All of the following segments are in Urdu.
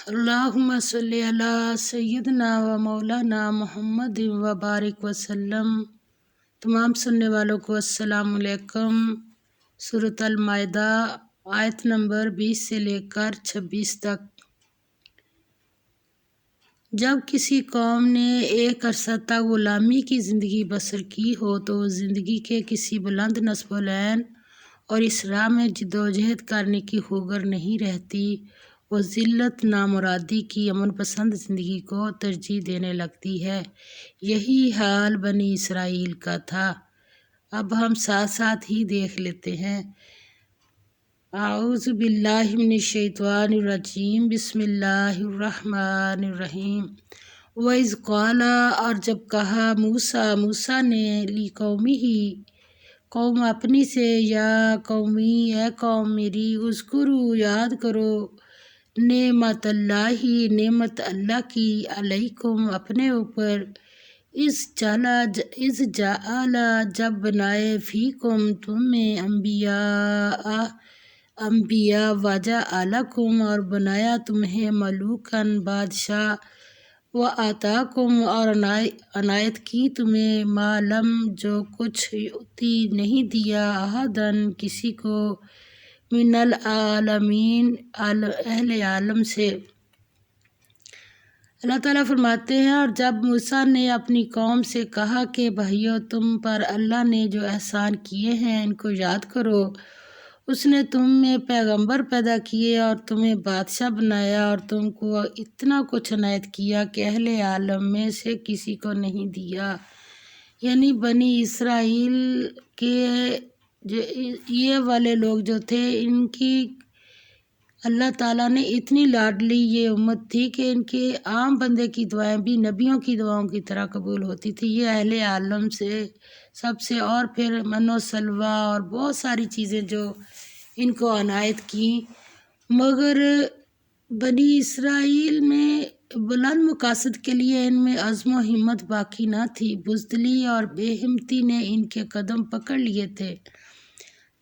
اللہم صلی علی سیدنا و مولانا محمد و بارک وسلم۔ تمام سننے والوں کو السلام علیکم۔ سورۃ المائدہ آیت نمبر 20 سے لے کر 26 تک۔ جب کسی قوم نے ایک عرصہ تک غلامی کی زندگی بسر کی ہو تو وہ زندگی کے کسی بلند نصب العین اور اس راہ میں جدوجہد کرنے کی ہوگر نہیں رہتی، وہ ذلت نامرادی کی امن پسند زندگی کو ترجیح دینے لگتی ہے۔ یہی حال بنی اسرائیل کا تھا۔ اب ہم ساتھ ساتھ ہی دیکھ لیتے ہیں۔ اعوذ باللہ من الشیطان الرجیم، بسم اللہ الرحمن الرحیم۔ وَإِذْ قَالَ، اور جب کہا موسیٰ نے لِقَوْمِهِ، قوم اپنی سے، یا قومی، اے قوم میری، اذکروا، یاد کرو، نعمت اللہ کی، علیکم، اپنے اوپر، اذ جعل، جب بنائے، فیکم، تم میں، انبیاء، وجعلکم، اور بنایا تمہیں، ملوکن، بادشاہ، وآتاکم، اور عنایت کی تمہیں، ما لم، جو کچھ، یؤتی، نہیں دیا، احدن، کسی کو، من العالمین، اہل عالم سے۔ اللہ تعالیٰ فرماتے ہیں، اور جب موسیٰ نے اپنی قوم سے کہا کہ بھائیو، تم پر اللہ نے جو احسان کیے ہیں ان کو یاد کرو۔ اس نے تم میں پیغمبر پیدا کیے اور تمہیں بادشاہ بنایا اور تم کو اتنا کچھ عنایت کیا کہ اہل عالم میں سے کسی کو نہیں دیا۔ یعنی بنی اسرائیل کے یہ والے لوگ جو تھے، ان کی اللہ تعالیٰ نے اتنی لاڈلی یہ امت تھی کہ ان کے عام بندے کی دعائیں بھی نبیوں کی دعاؤں کی طرح قبول ہوتی تھی۔ یہ اہل عالم سے، سب سے، اور پھر من و سلوہ اور بہت ساری چیزیں جو ان کو عنایت کی، مگر بنی اسرائیل میں بلند مقاصد کے لیے ان میں عزم و ہمت باقی نہ تھی۔ بزدلی اور بے ہمتی نے ان کے قدم پکڑ لیے تھے۔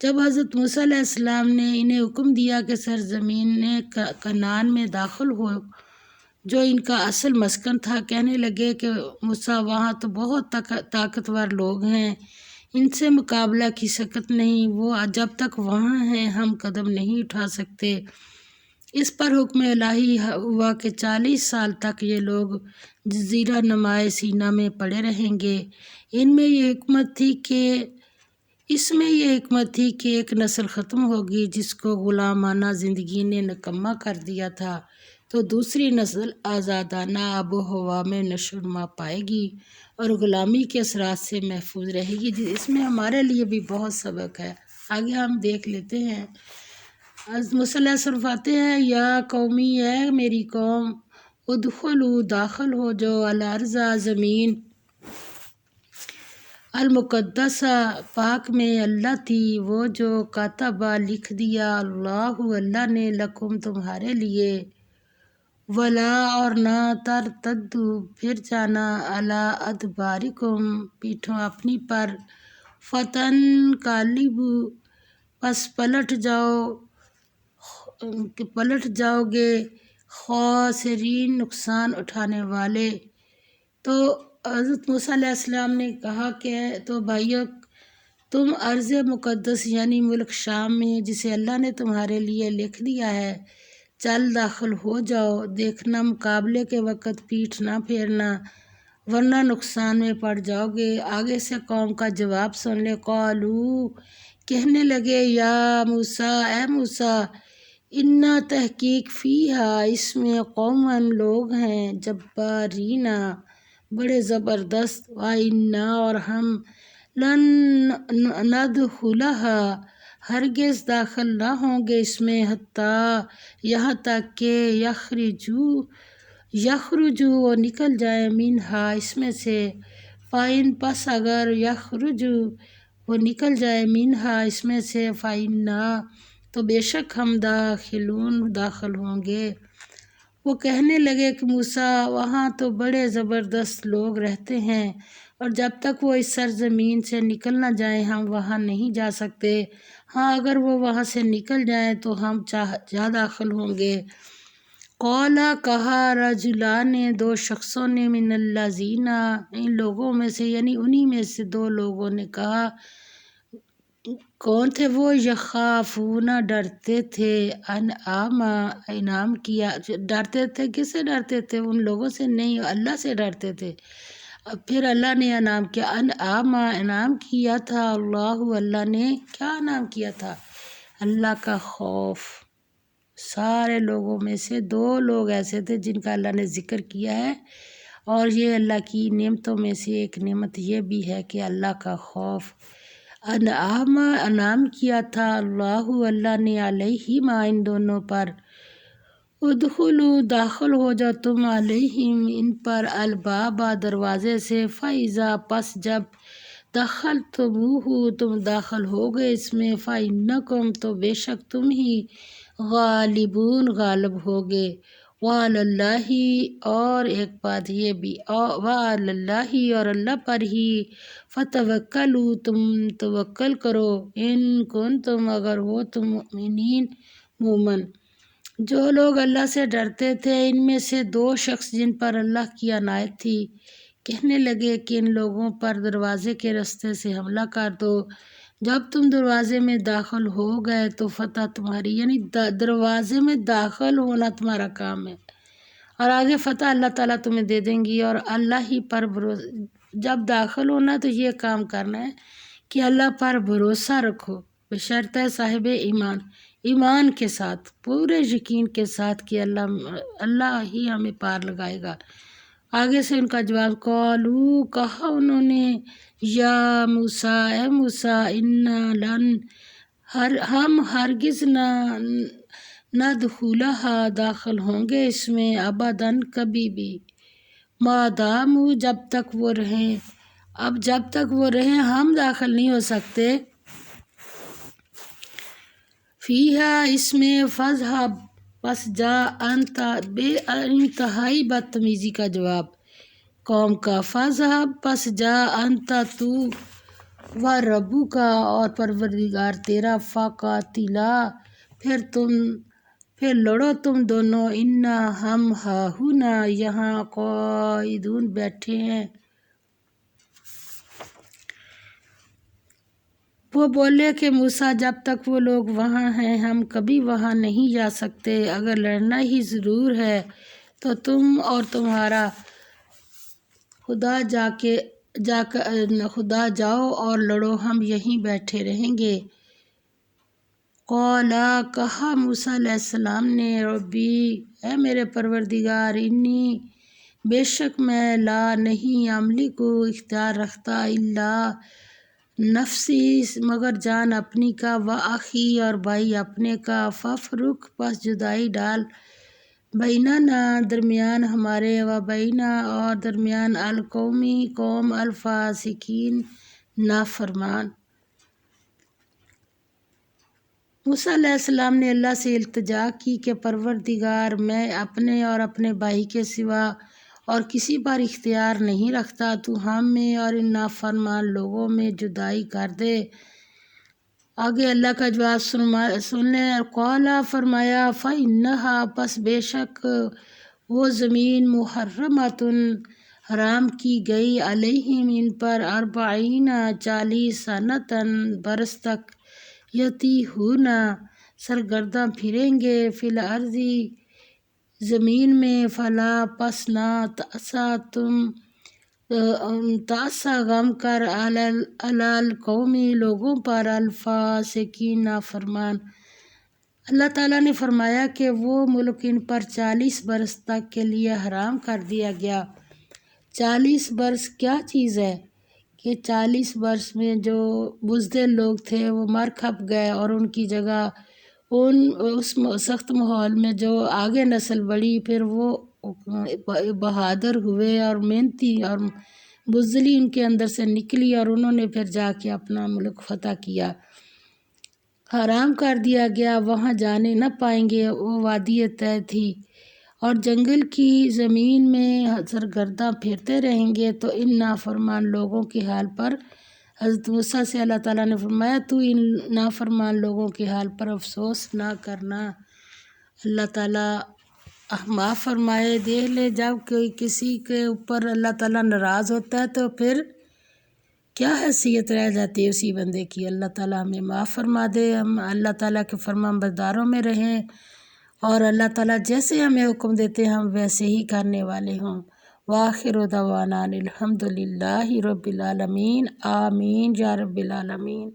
جب حضرت موسیٰ علیہ السلام نے انہیں حکم دیا کہ سرزمین کنعان میں داخل ہو، جو ان کا اصل مسکن تھا، کہنے لگے کہ موسیٰ، وہاں تو بہت طاقتور لوگ ہیں، ان سے مقابلہ کی سکت نہیں، وہ جب تک وہاں ہیں ہم قدم نہیں اٹھا سکتے۔ اس پر حکم الہی ہوا کہ 40 سال تک یہ لوگ جزیرہ نمائے سینا میں پڑے رہیں گے۔ اس میں یہ حکمت تھی کہ ایک نسل ختم ہوگی جس کو غلامانہ زندگی نے نکمہ کر دیا تھا، تو دوسری نسل آزادانہ آب و ہوا میں نشو و نما پائے گی اور غلامی کے اثرات سے محفوظ رہے گی۔ اس میں ہمارے لیے بھی بہت سبق ہے، آگے ہم دیکھ لیتے ہیں۔ موسیٰ علیہ السلام فرماتے ہیں، یا قومی، اے میری قوم، ادخلوا، داخل ہو جو، الارض، زمین، المقدسہ، پاک میں، اللہ تھی، وہ جو، کاتبہ، لکھ دیا، اللہ نے، لکم، تمہارے لیے، ولا، اور نہ، ترتدوا، پھر جانا، علی ادبارکم، پیٹھوں اپنی پر، فتنقلبوا، پس پلٹ جاؤ گے، خاسرین، نقصان اٹھانے والے۔ تو حضرت موسیٰ علیہ السلام نے کہا کہ تو بھائیو، تم ارض مقدس یعنی ملک شام میں، جسے اللہ نے تمہارے لیے لکھ دیا ہے، چل داخل ہو جاؤ، دیکھنا مقابلے کے وقت پیٹھ نہ پھیرنا، ورنہ نقصان میں پڑ جاؤ گے۔ آگے سے قوم کا جواب سن لے۔ قالو، کہنے لگے، یا موسیٰ، اے موسیٰ، انا، تحقیق، فیہا، اس میں، قوماً، لوگ ہیں، جبارین، بڑے زبردست، وانا، اور ہم، لن ندخلہا، ہرگز داخل نہ ہوں گے اس میں، حتیٰ، یہاں تک کہ، یخرجوا، وہ نکل جائیں، منہا، اس میں سے، فإن، پس اگر، یخرجوا، وہ نکل جائے، منہا، اس میں سے، فإنا، تو بے شک ہم، داخلون، داخل ہوں گے۔ وہ کہنے لگے کہ موسیٰ، وہاں تو بڑے زبردست لوگ رہتے ہیں اور جب تک وہ اس سرزمین سے نکل نہ جائیں ہم وہاں نہیں جا سکتے۔ ہاں، اگر وہ وہاں سے نکل جائیں تو ہم جا داخل ہوں گے۔ قولا کہا رجلان نے دو شخصوں نے من الذین ان لوگوں میں سے یعنی انہی میں سے دو لوگوں نے کہا کون تھے وہ یخافون ڈرتے تھے انعام انعام کیا ڈرتے تھے کس سے ڈرتے تھے ان لوگوں سے نہیں اللہ سے ڈرتے تھے اب پھر اللہ نے انعام کیا انعام انعام کیا تھا اللہ نے کیا انعام کیا تھا اللہ کا خوف سارے لوگوں میں سے دو لوگ ایسے تھے جن کا اللہ نے ذکر کیا ہے اور یہ اللہ کی نعمتوں میں سے ایک نعمت یہ بھی ہے کہ اللہ کا خوف انعام کیا تھا اللہ نے علیہما ان دونوں پر ادخلوا داخل ہو جاؤ تم علیہم ان پر البابا دروازے سے فیضا پس جب تم داخل ہو گئے اس میں فإنکم تو بے شک تم ہی غالبون غالب ہوگے وعلی اللہ اور ایک بات یہ بھی وعلی اللہ اور اللہ پر ہی فتوکلوا تم توکل کرو ان کنتم اگر ہو تم مؤمنین مومن جو لوگ اللہ سے ڈرتے تھے ان میں سے دو شخص جن پر اللہ کی عنایت تھی کہنے لگے کہ ان لوگوں پر دروازے کے راستے سے حملہ کر دو جب تم دروازے میں داخل ہو گئے تو فتح تمہاری یعنی دروازے میں داخل ہونا تمہارا کام ہے اور آگے فتح اللہ تعالیٰ تمہیں دے دیں گی اور اللہ ہی پر جب داخل ہونا تو یہ کام کرنا ہے کہ اللہ پر بھروسہ رکھو بشرط صاحب ایمان کے ساتھ پورے یقین کے ساتھ کہ اللہ ہی ہمیں پار لگائے گا آگے سے ان کا جواب قالو کہا انہوں نے یا موسیٰ اے موسیٰ ہم ہرگز ندخلہا داخل ہوں گے اس میں ابداً کبھی بھی مادامو جب تک وہ رہیں اب جب تک وہ رہیں ہم داخل نہیں ہو سکتے فیہا اس میں فذہب پس جا انت بے انتہائی بدتمیزی کا جواب قوم کا فذہب پس جا انت تو و ربو کا اور پروردگار تیرا فقاتلا پھر لڑو تم دونوں انا ہم ہاہنا یہاں قاعدون بیٹھے ہیں وہ بولے کہ موسیٰ جب تک وہ لوگ وہاں ہیں ہم کبھی وہاں نہیں جا سکتے اگر لڑنا ہی ضرور ہے تو تم اور تمہارا خدا جاؤ اور لڑو ہم یہیں بیٹھے رہیں گے قولا کہا موسیٰ علیہ السلام نے ربی اے میرے پروردگار انی بے شک میں لا نہیں عملی کو اختیار رکھتا اللہ نفسی مگر جان اپنی کا و اخی اور بھائی اپنے کا ففرق پس جدائی ڈال بیننا درمیان ہمارے و بینا اور درمیان القومی قوم الفاسقین نافرمان موسیٰ علیہ السلام نے اللہ سے التجا کی کہ پروردگار میں اپنے اور اپنے بھائی کے سوا اور کسی پر اختیار نہیں رکھتا تو ہم میں اور ان نافرمان لوگوں میں جدائی کر دے آگے اللہ کا جواب سن لیں قولا فرمایا فإنہا پس بے شک وہ زمین محرمۃ حرام کی گئی علیہم ان پر 40 سنتاً برس تک یتیہون سرگرداں پھریں گے فی الارض زمین میں فلا پس نہ تأسا غم کر علی قومی لوگوں پر الفاسقین نافرمان اللہ تعالیٰ نے فرمایا کہ وہ ملک ان پر 40 برس تک کے لیے حرام کر دیا گیا 40 برس کیا چیز ہے کہ 40 برس میں جو بزدل لوگ تھے وہ مر کھپ گئے اور ان کی جگہ اس سخت ماحول میں جو آگے نسل بڑھی پھر وہ بہادر ہوئے اور محنتی اور بزدلی ان کے اندر سے نکلی اور انہوں نے پھر جا کے اپنا ملک فتح کیا حرام کر دیا گیا وہاں جانے نہ پائیں گے وہ وادی طے تھی اور جنگل کی زمین میں سرگرداں پھرتے رہیں گے تو ان نافرمان لوگوں کے حال پر حضرت موسیٰ سے اللہ تعالیٰ نے فرمایا تو ان نافرمان لوگوں کے حال پر افسوس نہ کرنا اللہ تعالیٰ معاف فرمائے۔ دیکھ لے جب کوئی کسی کے اوپر اللہ تعالیٰ ناراض ہوتا ہے تو پھر کیا حیثیت رہ جاتی ہے اسی بندے کی۔ اللہ تعالیٰ ہمیں معاف فرما دے، ہم اللہ تعالیٰ کے فرمان برداروں میں رہیں اور اللہ تعالیٰ جیسے ہمیں حکم دیتے ہیں ہم ویسے ہی کرنے والے ہوں۔ وآخر دعوانا الحمد للہ رب العالمین، آمین یا رب العالمین۔